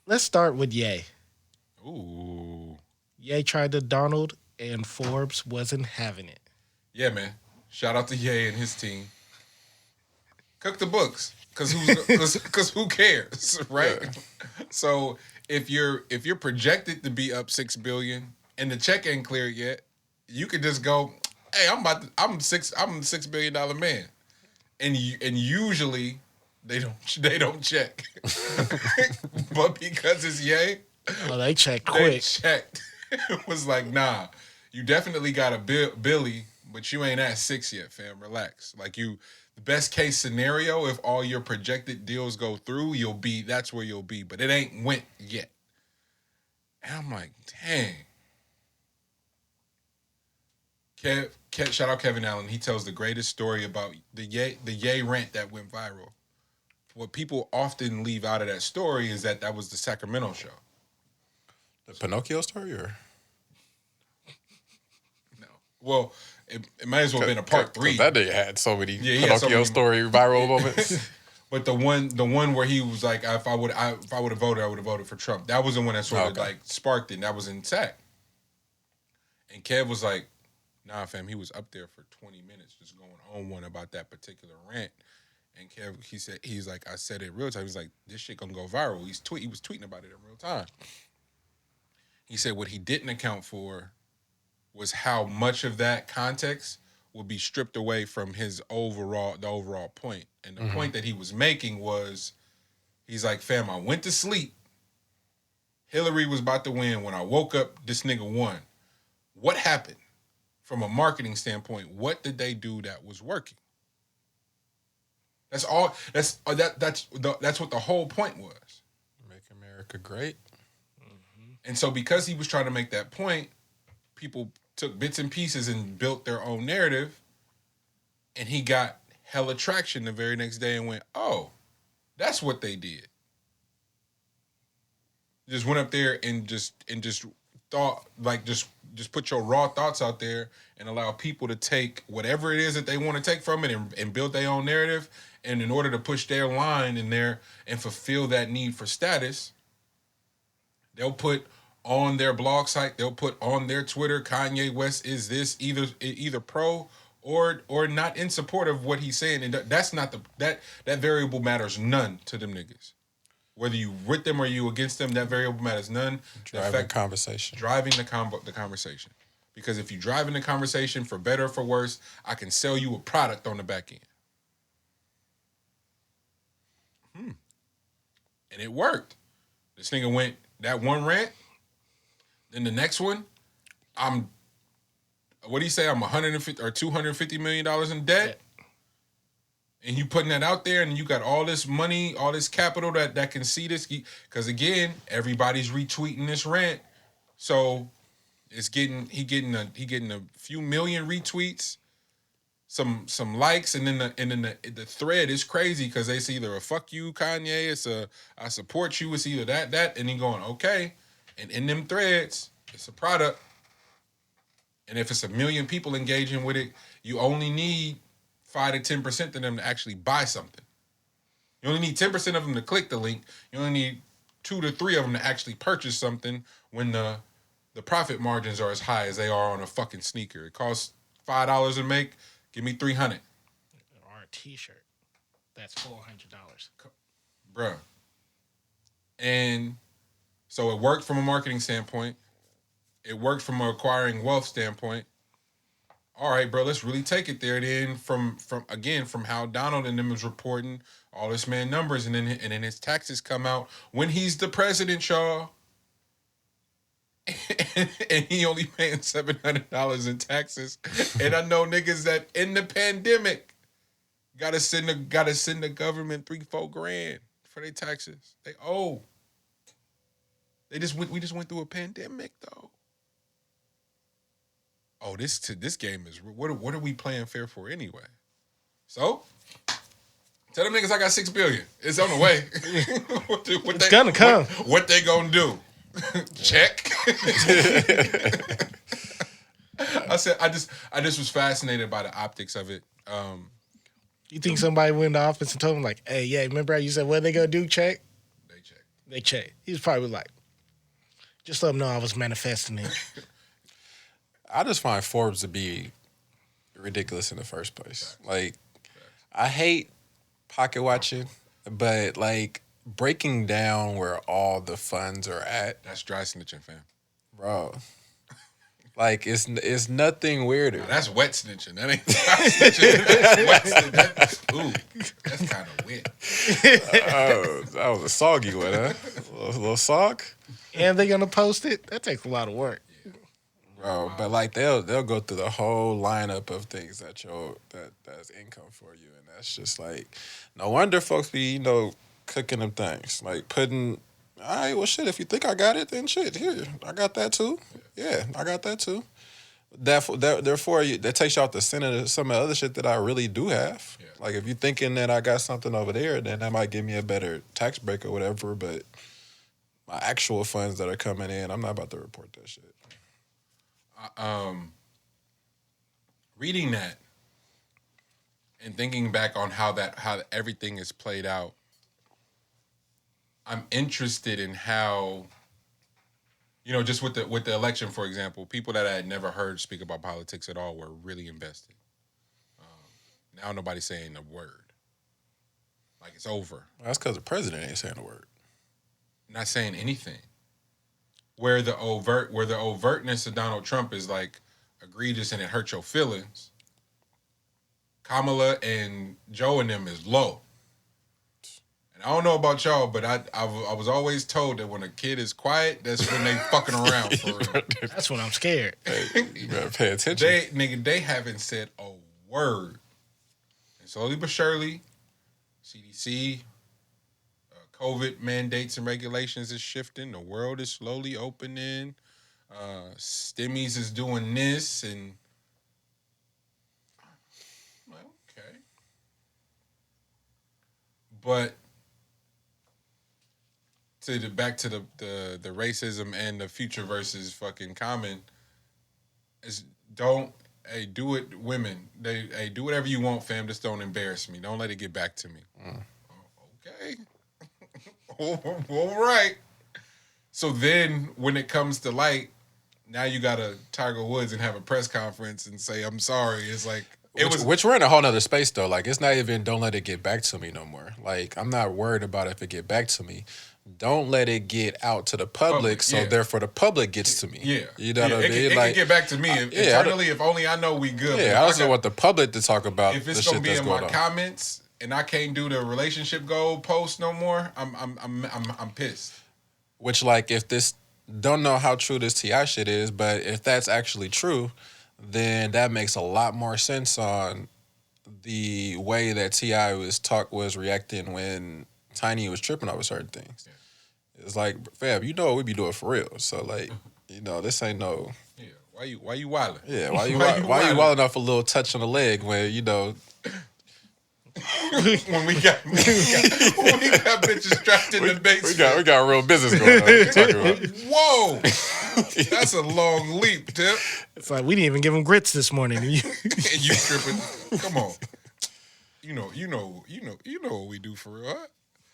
Let's start with Ye. Ooh. Ye tried to Donald, and Forbes wasn't having it. Yeah, man. Shout out to Ye and his team. Cook the books, cause who cares, right? Yeah. So if you're projected to be up 6 billion and the check ain't cleared yet, you could just go, hey, I'm a $6 billion man, and usually they don't check, but because it's Ye, Oh, they checked they quick. checked. It was like, nah, you definitely got a Billy, but you ain't at 6 yet, fam. Relax. Like the best case scenario, if all your projected deals go through, that's where you'll be. But it ain't went yet. And I'm like, dang. Shout out Kevin Allen. He tells the greatest story about the Ye rant that went viral. What people often leave out of that story is that was the Sacramento show. The Pinocchio story, or No. Well, it might as well have been a part 3. That day had so many Yeah, Pinocchio so many story viral moments. But the one where he was like, if I would have voted, I would have voted for Trump. That was the one that sort of like sparked it. And that was in Sac. And Kev was like, nah, fam, he was up there for 20 minutes just going on one about that particular rant. And Kev, he's like, I said it in real time. He's like, this shit gonna go viral. He was tweeting about it in real time. He said what he didn't account for was how much of that context would be stripped away from the overall point. And the point that he was making was, he's like, fam, I went to sleep. Hillary was about to win. When I woke up, this nigga won. What happened? From a marketing standpoint, what did they do that was working? That's all. That's what the whole point was. Make America great. And so because he was trying to make that point, people took bits and pieces and built their own narrative, and he got hella traction the very next day and went, oh, that's what they did. Just went up there and just thought, like, just put your raw thoughts out there and allow people to take whatever it is that they want to take from it and build their own narrative. And in order to push their line in there and fulfill that need for status, they'll put on their blog site, they'll put on their Twitter, Kanye West is this either pro or not in support of what he's saying. And that's not that variable matters none to them niggas. Whether you with them or you against them, that variable matters none. Driving the conversation. Driving the conversation. Because if you driving the conversation for better or for worse, I can sell you a product on the back end. And it worked. This nigga went that one rant, then the next one, what do you say? I'm 150 or $250 million in debt. And you putting that out there, and you got all this money, all this capital that can see this. Because again, everybody's retweeting this rant, so he getting a few million retweets, some likes, and then the thread is crazy because it's either a fuck you Kanye, it's a I support you, it's either that, and he going okay, and in them threads, it's a product, and if it's 1 million people engaging with it, you only need 5 to 10% of them to actually buy something. You only need 10% of them to click the link. You only need 2 to 3 of them to actually purchase something when the profit margins are as high as they are on a fucking sneaker. It costs $5 to make. Give me $300. Or a T-shirt. That's $400. Bruh. And so it worked from a marketing standpoint. It worked from an acquiring wealth standpoint. All right, bro, let's really take it there. Then from how Donald and them was reporting all this man numbers, and then his taxes come out when he's the president, y'all, and he only paying $700 in taxes. And I know niggas that in the pandemic gotta send the government $3-4 for their taxes. They owe. We just went through a pandemic though. Oh, this game is what are we playing fair for anyway? So tell them niggas I got $6 billion. It's on the way. It's gonna come. What they gonna do? Check. I just was fascinated by the optics of it. You think somebody went in the office and told him like, "Hey, yeah, remember how you said what they gonna do? Check." They check. He was probably like, just let them know I was manifesting it. I just find Forbes to be ridiculous in the first place. Like, I hate pocket watching, but like breaking down where all the funds are at, That's dry snitching, fam. bro. Like it's nothing weirder. Now, that's wet snitching. That ain't dry snitching. That's wet snitching. Ooh, that's kind of wet. That was a soggy one, huh? A little sog, And they're gonna post it. That takes a lot of work. bro. But like they'll go through the whole lineup of things that's income for you, and that's just like no wonder folks be cooking them things like putting. All right, well, shit. If you think I got it, then shit. Here, I got that too. Yeah, I got that too. Therefore, that takes you out the center of some of the other shit that I really do have. Yeah. Like if you're thinking that I got something over there, then that might give me a better tax break or whatever. But my actual funds that are coming in, I'm not about to report that shit. Reading that and thinking back on how everything is played out, I'm interested in how, just with the election, for example, people that I had never heard speak about politics at all were really invested. Now nobody's saying a word. Like it's over. That's because the president ain't saying a word. Not saying anything. Where the overtness of Donald Trump is like egregious and it hurts your feelings, Kamala and Joe and them is low. I don't know about y'all, but I was always told that when a kid is quiet, that's when they fucking around for real. That's when I'm scared. Hey, you better pay attention. They haven't said a word. And slowly but surely, CDC, COVID mandates and regulations is shifting. The world is slowly opening. Stimmies is doing this, and I'm like, okay. But back to the racism and the future versus fucking common is do it, women. Do whatever you want, fam. Just don't embarrass me. Don't let it get back to me. Okay. All right. So then when it comes to light, now you gotta Tiger Woods and have a press conference and say, I'm sorry. It's like which we're in a whole nother space though. Like it's not even don't let it get back to me no more. Like I'm not worried about if it get back to me. Don't let it get out to the public, so therefore the public gets to me. Yeah. You know what I mean? It can get back to me internally if only I know we good. Yeah, I also want the public to talk about if it's the gonna shit be that's in going my on. comments and I can't do the relationship goal post no more, I'm pissed. Which like if this don't know how true this T.I. shit is, but if that's actually true, then that makes a lot more sense on the way that T.I. was reacting when Tiny was tripping over certain things. Yeah. It's like, fam, you know what we be doing for real. So like, this ain't no. Yeah. Why you wildin'? Yeah. Why you wildin' off a little touch on the leg when when we got bitches strapped in the basement. We got real business going on. What you talking about? Whoa, that's a long leap, Tip. It's like we didn't even give him grits this morning. And you tripping? Come on. You know what we do for real, huh?